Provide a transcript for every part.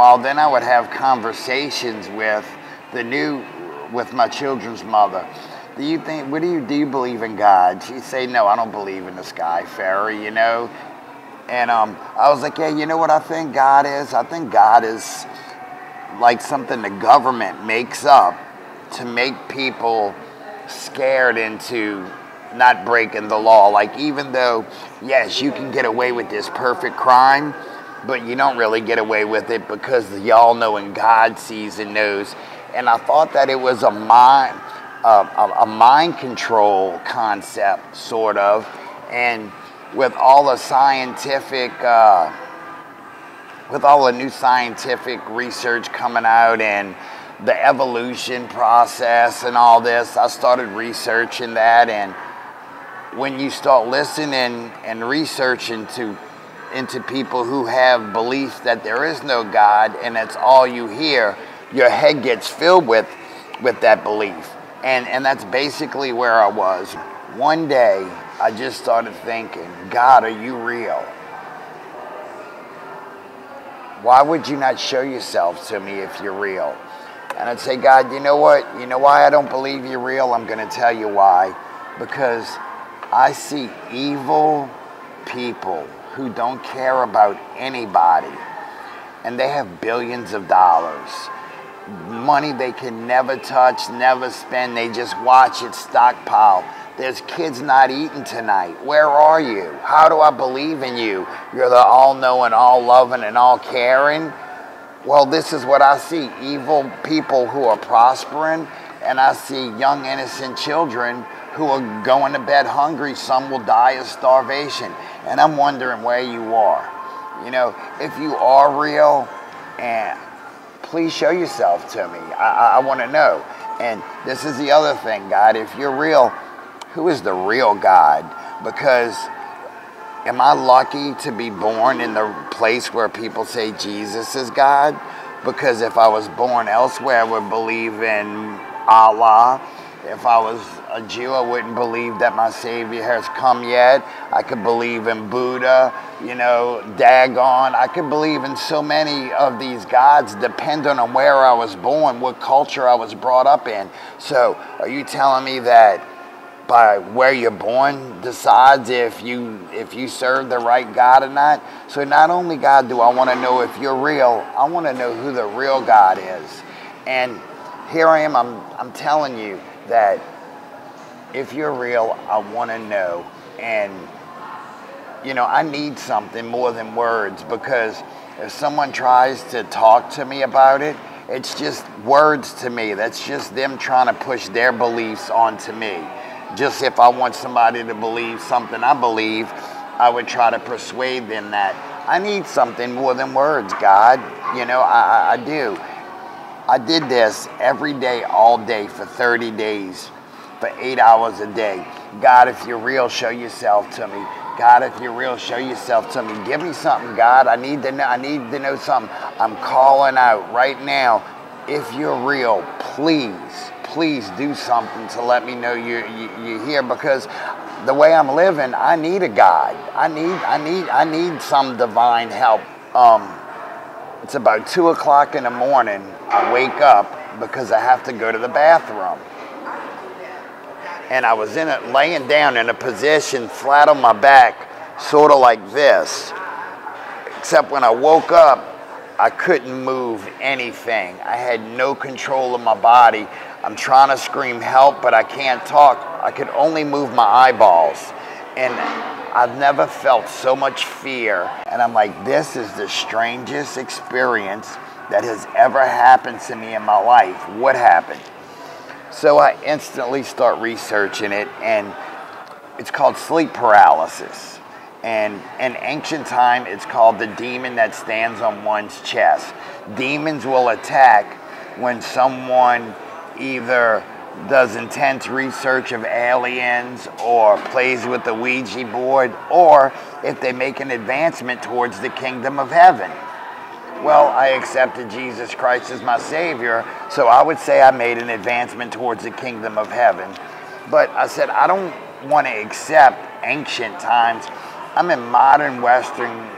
Well, then I would have conversations with with my children's mother. Do you believe in God? She'd say, no, I don't believe in the sky fairy, you know. And I was like, yeah, you know what I think God is? I think God is like something the government makes up to make people scared into not breaking the law. Like, even though, yes, you can get away with this perfect crime, but you don't really get away with it because the all-knowing God sees and knows. And I thought that it was a mind control concept, sort of. And with all the new scientific research coming out and the evolution process and all this, I started researching that. And when you start listening and researching into people who have beliefs that there is no God and that's all you hear, your head gets filled with that belief. And that's basically where I was. One day, I just started thinking, God, are you real? Why would you not show yourself to me if you're real? And I'd say, God, you know what? You know why I don't believe you're real? I'm going to tell you why. Because I see evil people who don't care about anybody. And they have billions of dollars. Money they can never touch, never spend. They just watch it stockpile. There's kids not eating tonight. Where are you? How do I believe in you? You're the all-knowing, all-loving, and all-caring. Well, this is what I see. Evil people who are prospering, and I see young, innocent children who are going to bed hungry. Some will die of starvation. And I'm wondering where you are. You know, if you are real, and please show yourself to me. I want to know. And this is the other thing, God. If you're real, who is the real God? Because am I lucky to be born in the place where people say Jesus is God? Because if I was born elsewhere, I would believe in Allah. If I was a Jew, I wouldn't believe that my Savior has come yet. I could believe in Buddha, you know, Dagon. I could believe in so many of these gods depending on where I was born, what culture I was brought up in. So are you telling me that by where you're born decides if you serve the right God or not? So not only, God, do I want to know if you're real, I want to know who the real God is. And here I am, I'm telling you that if you're real, I want to know. And, you know, I need something more than words, because if someone tries to talk to me about it, it's just words to me. That's just them trying to push their beliefs onto me. Just if I want somebody to believe something I believe, I would try to persuade them that. I need something more than words, God. You know, I do. I did this every day, all day, for 30 days, for 8 hours a day. God, if you're real, show yourself to me. God, if you're real, show yourself to me. Give me something, God. I need to know something. I'm calling out right now. If you're real, please do something to let me know you're here, because the way I'm living, I need a God. I need some divine help. It's about 2 o'clock in the morning. I wake up because I have to go to the bathroom. And I was laying down in a position flat on my back, sort of like this. Except when I woke up, I couldn't move anything. I had no control of my body. I'm trying to scream help, but I can't talk. I could only move my eyeballs. And I've never felt so much fear. And I'm like, this is the strangest experience that has ever happened to me in my life. What happened? So I instantly start researching it, and it's called sleep paralysis. And in ancient time, it's called the demon that stands on one's chest. Demons will attack when someone either does intense research of aliens or plays with the Ouija board, or if they make an advancement towards the kingdom of heaven. Well, I accepted Jesus Christ as my Savior, so I would say I made an advancement towards the kingdom of heaven. But I said, I don't want to accept ancient times. I'm in modern Western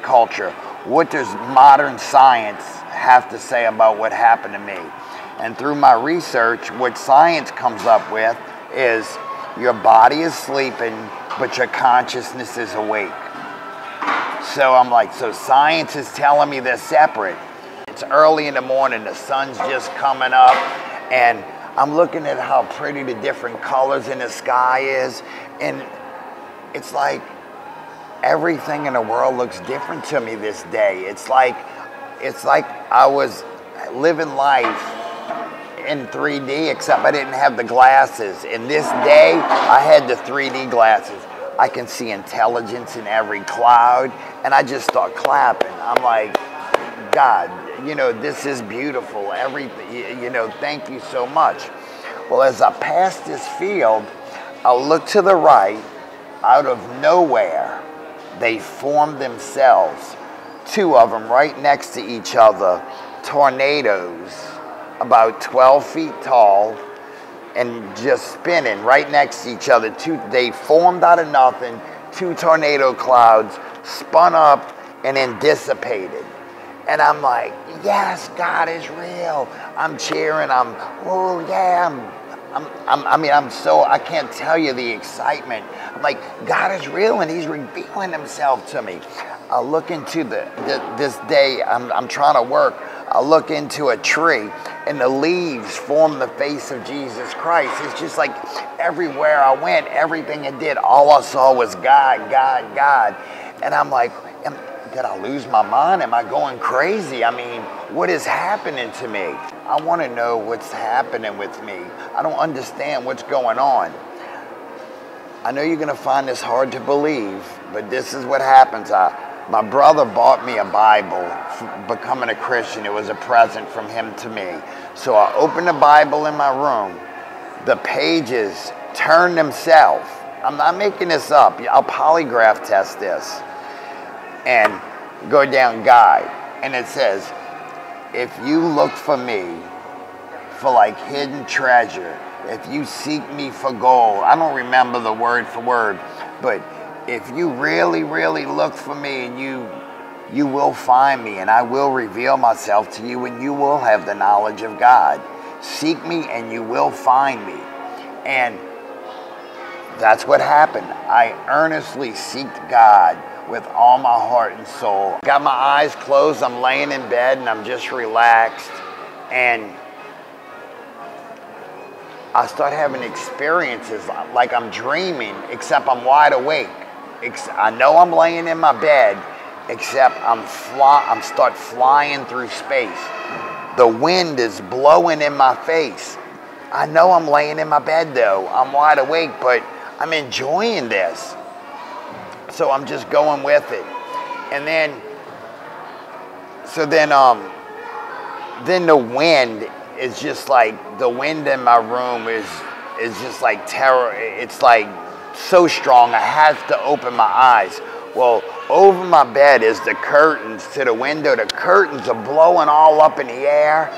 culture. what does modern science have to say about what happened to me? And through my research, what science comes up with is your body is sleeping, but your consciousness is awake. So I'm like, so science is telling me they're separate. It's early in the morning, the sun's just coming up, and I'm looking at how pretty the different colors in the sky is, and it's like everything in the world looks different to me this day. It's like I was living life in 3D, except I didn't have the glasses. In this day, I had the 3D glasses. I can see intelligence in every cloud, and I just start clapping. I'm like, God, you know, this is beautiful. Everything, you know, thank you so much. Well, as I pass this field, I look to the right. Out of nowhere, they formed themselves, two of them right next to each other, tornadoes, about 12 feet tall, and just spinning right next to each other. They formed out of nothing, two tornado clouds, spun up, and then dissipated. And I'm like, yes, God is real. I'm cheering. Oh yeah. I can't tell you the excitement. I'm like, God is real, and He's revealing Himself to me. I look into this day. I'm trying to work. I look into a tree, and the leaves form the face of Jesus Christ. It's just like everywhere I went, everything I did, all I saw was God, God, God. And I'm like, did I lose my mind? Am I going crazy? I mean, what is happening to me? I want to know what's happening with me. I don't understand what's going on. I know you're going to find this hard to believe, but this is what happens. My brother bought me a Bible for becoming a Christian. It was a present from him to me. So I opened the Bible in my room. The pages turn themselves. I'm not making this up. I'll polygraph test this. And go down guide. And it says, if you look for me for like hidden treasure, if you seek me for gold, I don't remember the word for word, but if you really, really look for me, and you will find me, and I will reveal myself to you, and you will have the knowledge of God. Seek me and you will find me. And that's what happened. I earnestly seeked God with all my heart and soul. Got my eyes closed, I'm laying in bed, and I'm just relaxed. And I start having experiences like I'm dreaming, except I'm wide awake. I know I'm laying in my bed, except I'm start flying through space. The wind is blowing in my face. I know I'm laying in my bed though. I'm wide awake, but I'm enjoying this. So I'm just going with it. And then the wind is just like, the wind in my room is just like terror. It's like so strong, I have to open my eyes. Well, over my bed is the curtains to the window. The curtains are blowing all up in the air.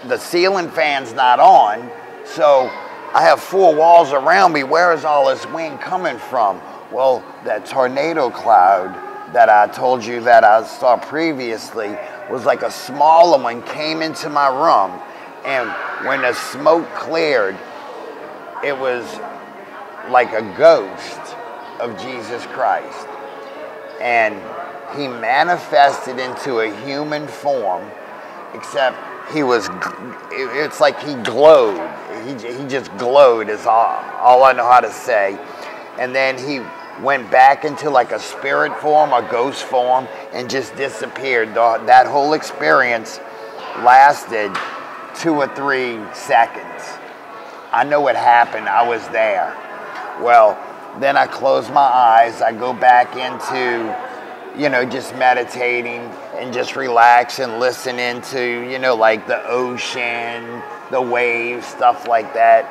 The ceiling fan's not on. So I have four walls around me. Where is all this wind coming from? Well, that tornado cloud that I told you that I saw previously was like a smaller one came into my room. And when the smoke cleared, it was like a ghost of Jesus Christ. And He manifested into a human form, except it's like He glowed. He just glowed is all I know how to say. And then He went back into like a spirit form, a ghost form, and just disappeared. That whole experience lasted 2 or 3 seconds. I know what happened. I was there. Well, then I close my eyes. I go back into, just meditating and just relax and listening to, like the ocean, the waves, stuff like that.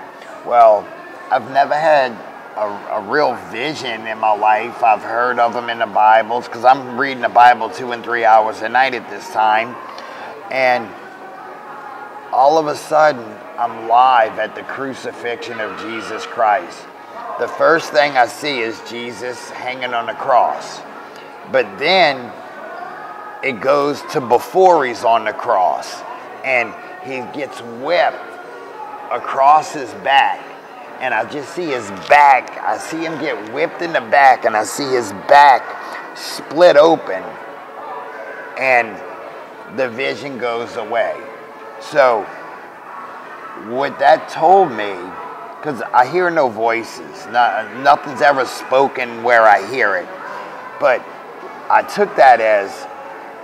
Well, I've never had a real vision in my life. I've heard of them in the Bibles because I'm reading the Bible 2 and 3 hours a night at this time. And all of a sudden, I'm live at the crucifixion of Jesus Christ. The first thing I see is Jesus hanging on the cross. But then it goes to before he's on the cross, and he gets whipped across his back, and I just see his back. I see him get whipped in the back, and I see his back split open, and the vision goes away. So what that told me, because I hear no voices, nothing's ever spoken where I hear it, but I took that as,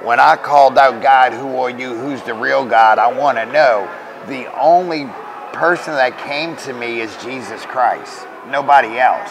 when I called out, God, who are you? Who's the real God? I want to know. The only person that came to me is Jesus Christ, nobody else.